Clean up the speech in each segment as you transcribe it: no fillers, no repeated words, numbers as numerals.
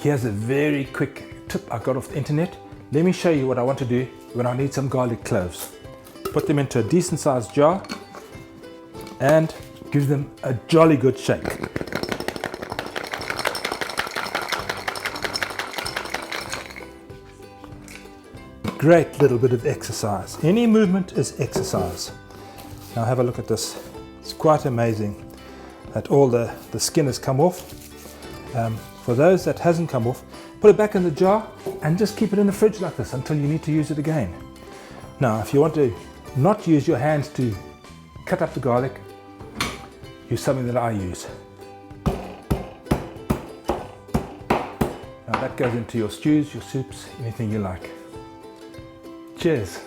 Here's a very quick tip I got off the internet. Let me show you what I want to do when I need some garlic cloves. Put them into a decent sized jar and give them a jolly good shake. Great little bit of exercise. Any movement is exercise. Now have a look at this. It's quite amazing that all the skin has come off. For those that hasn't come off, put it back in the jar and just keep it in the fridge like this until you need to use it again. Now if you want to not use your hands to cut up the garlic, use something that I use. Now that goes into your stews, your soups, anything you like. Cheers.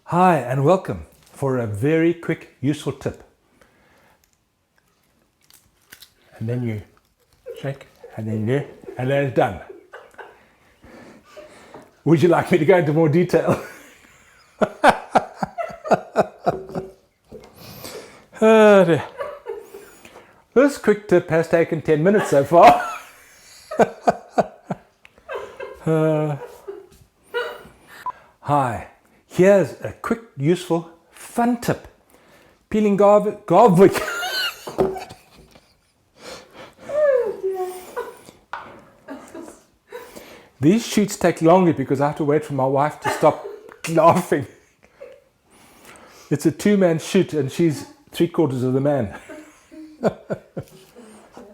Hi and welcome for a very quick useful tip. And then you shake and then you and then it's done. Would you like me to go into more detail? Oh dear. This quick tip has taken 10 minutes so far. Hi, here's a quick, useful, fun tip. Peeling garlic. These shoots take longer because I have to wait for my wife to stop laughing. It's a two-man shoot and she's 3/4 of the man.